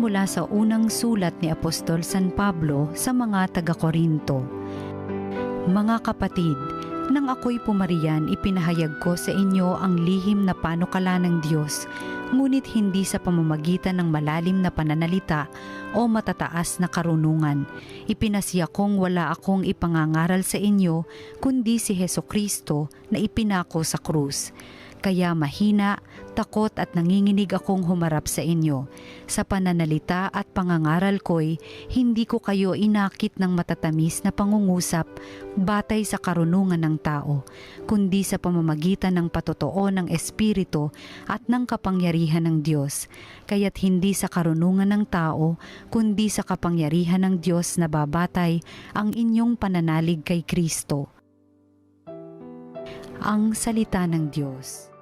mula sa unang sulat ni Apostol San Pablo sa mga taga-Korinto. Mga kapatid, nang ako'y pumariyan, ipinahayag ko sa inyo ang lihim na panukala ng Diyos, ngunit hindi sa pamamagitan ng malalim na pananalita o matataas na karunungan. Ipinasiya kong wala akong ipangangaral sa inyo, kundi si Hesukristo na ipinako sa krus. Kaya mahina, takot at nanginginig akong humarap sa inyo. Sa pananalita at pangangaral ko'y hindi ko kayo inakit ng matatamis na pangungusap batay sa karunungan ng tao, kundi sa pamamagitan ng patotoo ng Espiritu at ng kapangyarihan ng Diyos. Kaya't hindi sa karunungan ng tao, kundi sa kapangyarihan ng Diyos na babatay ang inyong pananalig kay Kristo. Ang salita ng Diyos.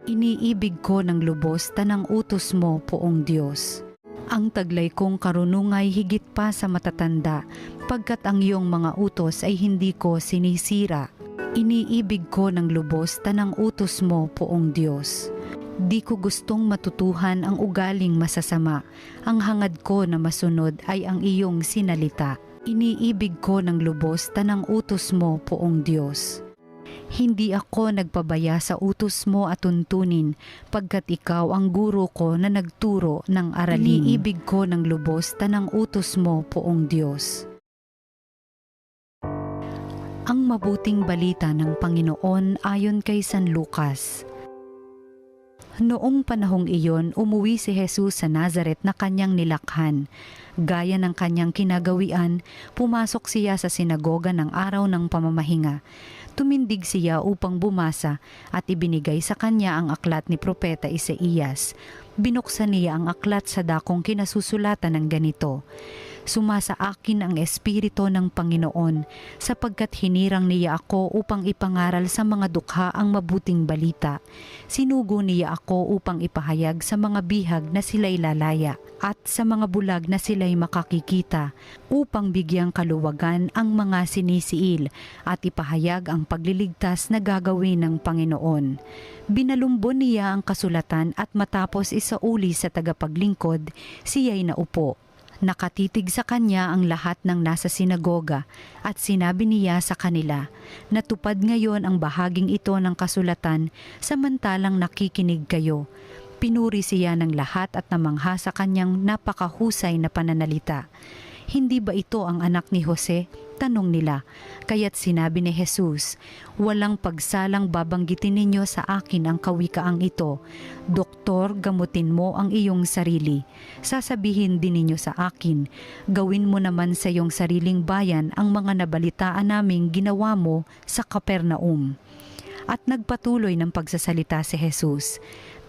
Iniibig ko ng lubos tanang utos mo, Poong Diyos. Ang taglay kong karunungay higit pa sa matatanda, pagkat ang iyong mga utos ay hindi ko sinisira. Iniibig ko ng lubos tanang utos mo, Poong Diyos. Di ko gustong matutuhan ang ugaling masasama. Ang hangad ko na masunod ay ang iyong sinalita. Iniibig ko ng lubos tanang utos mo, Poong Diyos. Hindi ako nagpabaya sa utos mo at tuntunin, pagkat ikaw ang guro ko na nagturo ng aralin. Iniibig ko ng lubos tanang utos mo, Poong Diyos. Ang mabuting balita ng Panginoon ayon kay San Lucas. Noong panahong iyon, umuwi si Jesus sa Nazaret na kanyang nilakhan. Gaya ng kanyang kinagawian, pumasok siya sa sinagoga ng araw ng pamamahinga. Tumindig siya upang bumasa at ibinigay sa kanya ang aklat ni Propeta Isaías. Binuksan niya ang aklat sa dakong kinasusulatan ng ganito: Sumasa akin ang Espiritu ng Panginoon, sapagkat hinirang niya ako upang ipangaral sa mga dukha ang mabuting balita. Sinugo niya ako upang ipahayag sa mga bihag na sila'y lalaya, at sa mga bulag na sila'y makakikita, upang bigyang kaluwagan ang mga sinisiil, at ipahayag ang pagliligtas na gagawin ng Panginoon. Binalumbon niya ang kasulatan at matapos isauli sa tagapaglingkod, siya'y naupo. Nakatitig sa kanya ang lahat ng nasa sinagoga at sinabi niya sa kanila, natupad ngayon ang bahaging ito ng kasulatan samantalang nakikinig kayo. Pinuri siya ng lahat at namangha sa kanyang napakahusay na pananalita. Hindi ba ito ang anak ni Jose? Tanong nila. Kaya't sinabi ni Jesus, walang pagsalang babanggitin ninyo sa akin ang kawikaang ito. Doktor, gamutin mo ang iyong sarili. Sasabihin din ninyo sa akin, gawin mo naman sa iyong sariling bayan ang mga nabalitaan naming ginawa mo sa Kapernaum. At nagpatuloy ng pagsasalita si Jesus.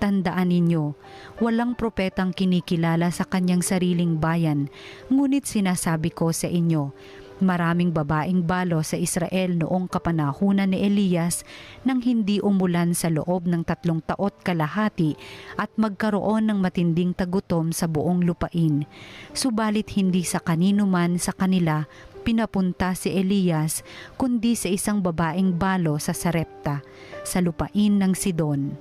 Tandaan ninyo, walang propetang kinikilala sa kanyang sariling bayan, ngunit sinasabi ko sa inyo, maraming babaeng balo sa Israel noong kapanahunan ni Elias nang hindi umulan sa loob ng 3 taot kalahati at magkaroon ng matinding tagutom sa buong lupain. Subalit hindi sa kanino man sa kanila pinapunta si Elias, kundi sa isang babaeng balo sa Sarepta, sa lupain ng Sidon.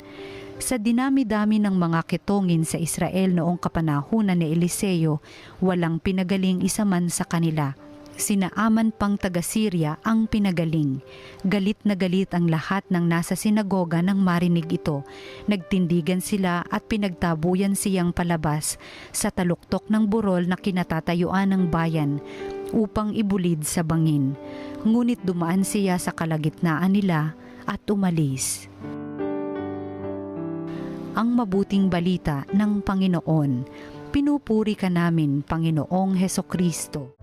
Sa dinami-dami ng mga kitongin sa Israel noong kapanahunan ni Eliseo, walang pinagaling isa man sa kanila. Sina Aman pang taga-Syria ang pinagaling. Galit na galit ang lahat ng nasa sinagoga nang marinig ito. Nagtindigan sila at pinagtabuyan siyang palabas sa taluktok ng burol na kinatatayuan ng bayan upang ibulid sa bangin. Ngunit dumaan siya sa kalagitnaan nila at umalis. Ang mabuting balita ng Panginoon. Pinupuri ka namin, Panginoong Hesukristo.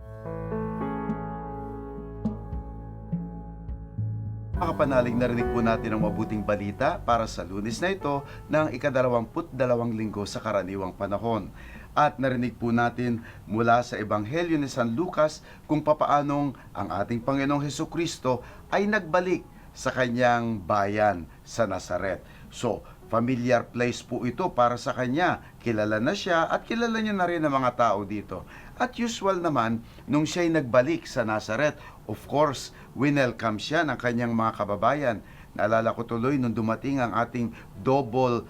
Mga kapanalig, narinig po natin ang mabuting balita para sa Lunes na ito ng ika-22 linggo sa karaniwang panahon. At narinig po natin mula sa Ebanghelyo ni San Lucas kung papaanong ang ating Panginoong Hesukristo ay nagbalik sa kanyang bayan sa Nazaret. So, familiar place po ito para sa kanya. Kilala na siya at kilala niya na rin ang mga tao dito. At usual naman, nung siya'y nagbalik sa Nazaret, of course, winelcome siya ng kanyang mga kababayan. Naalala ko tuloy nung dumating ang ating double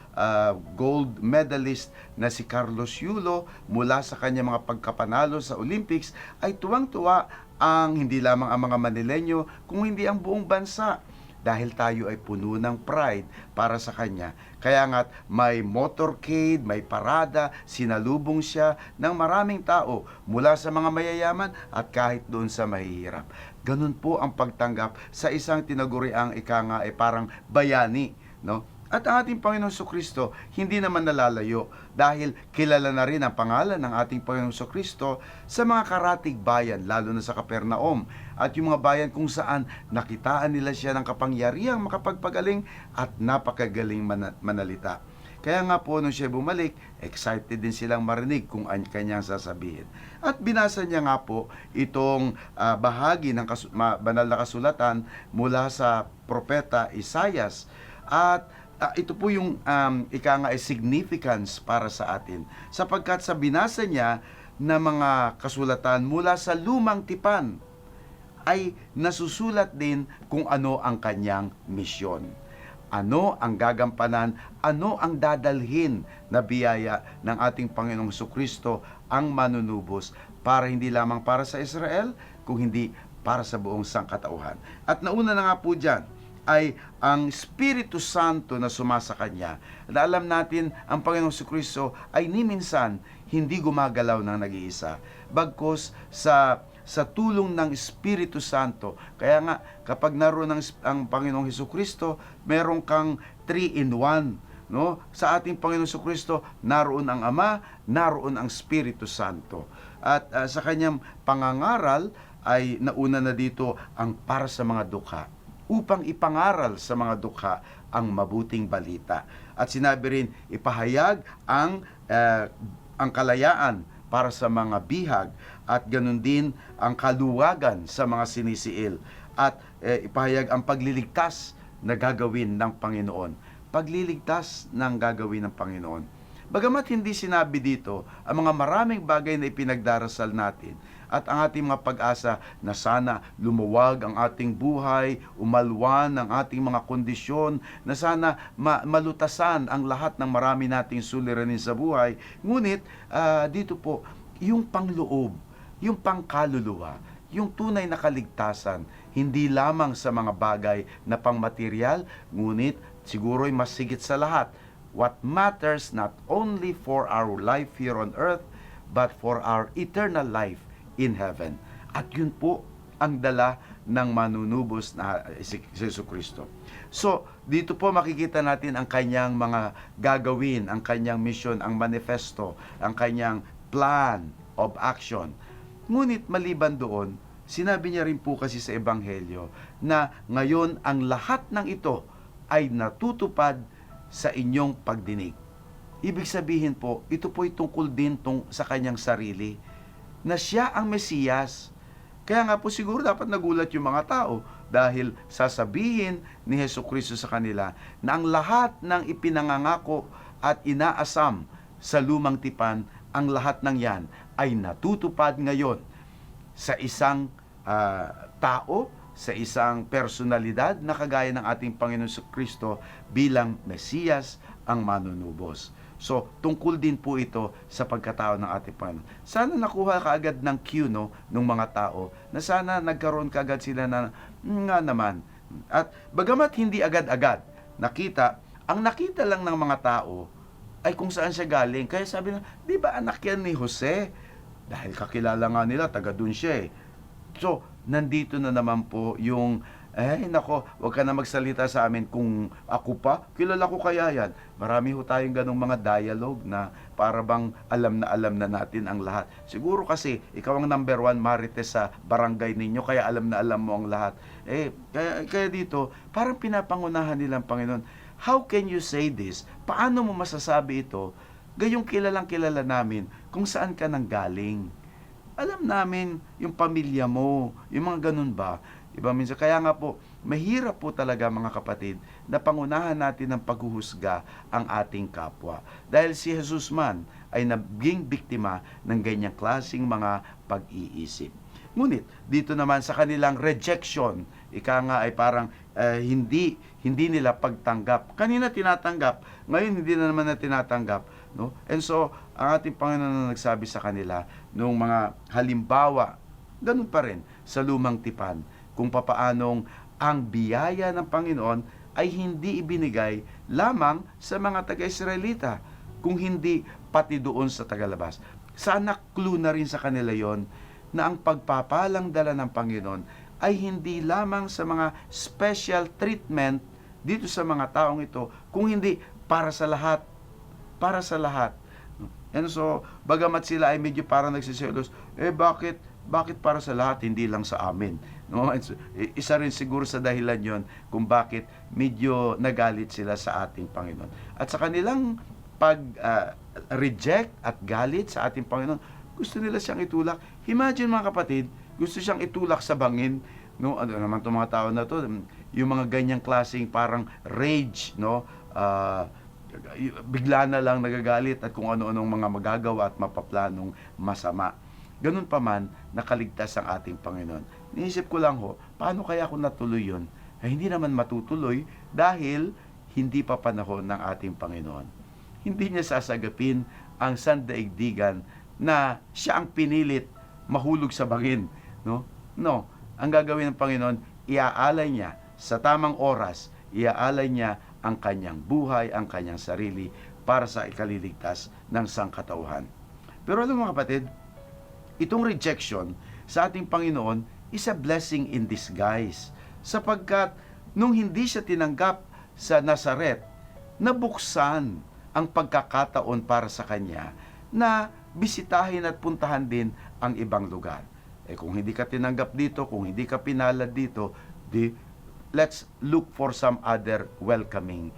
gold medalist na si Carlos Yulo mula sa kanyang mga pagkapanalo sa Olympics, ay tuwang-tuwa ang hindi lamang ang mga Manileño, kung hindi ang buong bansa. Dahil tayo ay puno ng pride para sa kanya. Kaya nga't may motorcade, may parada, sinalubong siya ng maraming tao mula sa mga mayayaman at kahit doon sa mahihirap. Ganun po ang pagtanggap sa isang tinaguriang ika nga ay parang bayani, no? At ang ating Panginoong Kristo hindi naman nalalayo dahil kilala na rin ang pangalan ng ating Panginoong Kristo sa mga karatig bayan, lalo na sa Capernaum at yung mga bayan kung saan nakitaan nila siya ng kapangyarihang makapagpagaling at napakagaling manalita. Kaya nga po nung siya bumalik, excited din silang marinig kung ang kanyang sasabihin. At binasa niya nga po itong bahagi ng banal na kasulatan mula sa propeta Isaias. At ito po yung ika nga ay significance para sa atin. Sapagkat sa binasa niya na mga kasulatan mula sa lumang tipan, ay nasusulat din kung ano ang kanyang misyon. Ano ang gagampanan, ano ang dadalhin na biyaya ng ating Panginoong Kristo ang manunubos para hindi lamang para sa Israel, kung hindi para sa buong sangkatauhan. At nauna na nga po dyan, ay ang Espiritu Santo na sumasa kanya. Na alam natin, ang Panginoong Kristo ay ni minsan hindi gumagalaw ng nag-iisa. Bagkus sa tulong ng Espiritu Santo. Kaya nga, kapag naroon ang Panginoong Kristo, meron kang 3-in-1. No? Sa ating Panginoong Kristo, naroon ang Ama, naroon ang Espiritu Santo. At sa kanyang pangangaral, ay nauna na dito ang para sa mga dukha, upang ipangaral sa mga dukha ang mabuting balita. At sinabi rin, ipahayag ang kalayaan para sa mga bihag, at ganun din ang kaluwagan sa mga sinisiil, at ipahayag ang pagliligtas na gagawin ng Panginoon. Pagliligtas ng gagawin ng Panginoon. Bagamat hindi sinabi dito ang mga maraming bagay na ipinagdarasal natin, at ang ating mga pag-asa na sana lumuwag ang ating buhay, umalwan ang ating mga kondisyon, na sana malutasan ang lahat ng marami nating suliranin sa buhay. Ngunit dito po, yung pangloob, yung pangkaluluwa, yung tunay na kaligtasan, hindi lamang sa mga bagay na pangmaterial, ngunit siguro'y mas higit sa lahat, what matters not only for our life here on earth, but for our eternal life in heaven. At yun po ang dala ng manunubos na si Jesucristo. So, dito po makikita natin ang kanyang mga gagawin, ang kanyang mission, ang manifesto, ang kanyang plan of action. Ngunit maliban doon, sinabi niya rin po kasi sa Ebanghelyo na ngayon ang lahat ng ito ay natutupad sa inyong pagdinig. Ibig sabihin po, ito po'y tungkol din sa kanyang sarili, na siya ang Mesiyas. Kaya nga po siguro dapat nagulat yung mga tao dahil sasabihin ni Jesucristo sa kanila na ang lahat ng ipinangangako at inaasam sa lumang tipan, ang lahat ng yan ay natutupad ngayon sa isang tao, sa isang personalidad na kagaya ng ating Panginoon Kristo bilang Mesiyas ang manunubos. So, tungkol din po ito sa pagkatao ng ating Panginoon. Sana nakuha kaagad ng cue, ng mga tao, na sana nagkaroon kaagad sila na, nga naman. At bagamat hindi agad-agad nakita, ang nakita lang ng mga tao ay kung saan siya galing. Kaya sabi na, di ba anak yan ni Jose? Dahil kakilala nga nila, taga dun siya eh. So, nandito na naman po yung nako, wag ka na magsalita sa amin kung ako pa, kilala ko kaya yan. Marami ho tayong ganong mga dialogue na para bang alam na natin ang lahat. Siguro kasi, ikaw ang number 1 marites sa barangay ninyo, kaya alam na alam mo ang lahat. Kaya dito, parang pinapangunahan nilang Panginoon. How can you say this? Paano mo masasabi ito? Gayong kilalang kilala namin kung saan ka nanggaling. Alam namin yung pamilya mo, yung mga ganun ba? Iba minsan, kaya nga po, mahirap po talaga mga kapatid na pangunahan natin ng paghuhusga ang ating kapwa. Dahil si Jesus man ay naging biktima ng ganyang klaseng mga pag-iisip. Ngunit, dito naman sa kanilang rejection, ika nga ay parang hindi nila pagtanggap. Kanina tinatanggap, ngayon hindi na naman na tinatanggap, no? And so, ang ating Panginoon na nagsabi sa kanila nung mga halimbawa, ganun pa rin sa lumang tipan, kung papaanong ang biyaya ng Panginoon ay hindi ibinigay lamang sa mga taga-Israelita, kung hindi pati doon sa tagalabas. Sana clue na rin sa kanila yon na ang pagpapalang dala ng Panginoon ay hindi lamang sa mga special treatment dito sa mga taong ito, kung hindi para sa lahat. Para sa lahat. And so, bagamat sila ay medyo parang nagsiselos, bakit para sa lahat, hindi lang sa amin? No? Isa rin siguro sa dahilan yon kung bakit medyo nagalit sila sa ating Panginoon. At sa kanilang pag-reject at galit sa ating Panginoon, gusto nila siyang itulak. Imagine mga kapatid, gusto siyang itulak sa bangin. No? Ano naman itong mga tao na to, yung mga ganyang klaseng parang rage, no? Bigla na lang nagagalit at kung ano-anong mga magagawa at mapaplanong masama. Ganun pa man, nakaligtas ang ating Panginoon. Niisip ko lang paano kaya kung natuloy yun? Ay, hindi naman matutuloy dahil hindi pa panahon ng ating Panginoon. Hindi niya sasagapin ang sandaigdigan na siya ang pinilit mahulog sa bangin. No? Ang gagawin ng Panginoon, iaalay niya sa tamang oras, iaalay niya ang kanyang buhay, ang kanyang sarili para sa ikaliligtas ng sangkatauhan. Pero alam mo mga kapatid, itong rejection sa ating Panginoon is a blessing in disguise. Sapagkat nung hindi siya tinanggap sa Nazaret, nabuksan ang pagkakataon para sa kanya na bisitahin at puntahan din ang ibang lugar. Kung hindi ka tinanggap dito, kung hindi ka pinalad dito, let's look for some other welcoming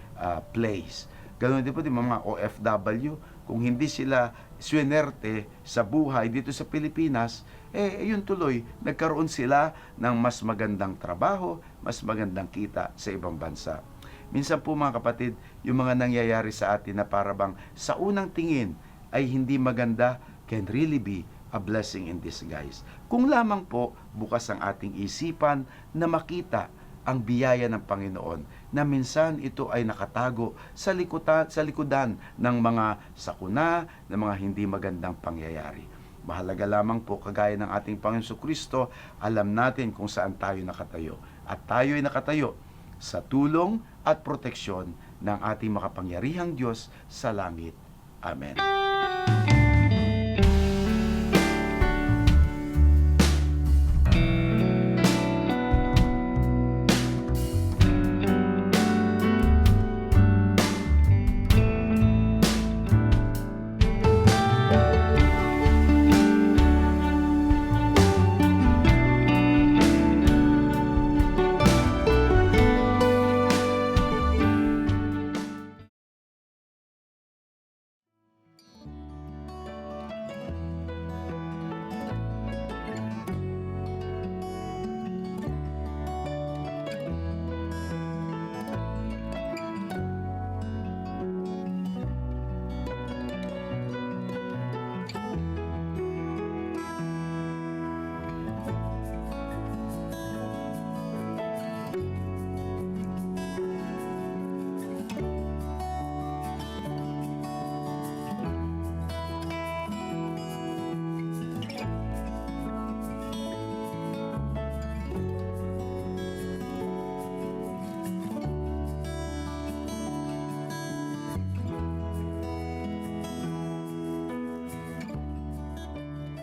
place. Ganun din po din mga OFW, kung hindi sila swinerte sa buhay dito sa Pilipinas, yun tuloy, nagkaroon sila ng mas magandang trabaho, mas magandang kita sa ibang bansa. Minsan po mga kapatid, yung mga nangyayari sa atin na parabang sa unang tingin ay hindi maganda, can really be a blessing in disguise. Kung lamang po bukas ang ating isipan na makita ang biyaya ng Panginoon na minsan ito ay nakatago sa likudan ng mga sakuna, ng mga hindi magandang pangyayari. Mahalaga lamang po, kagaya ng ating Panginoon Kristo, alam natin kung saan tayo nakatayo. At tayo ay nakatayo sa tulong at proteksyon ng ating makapangyarihang Diyos sa langit. Amen.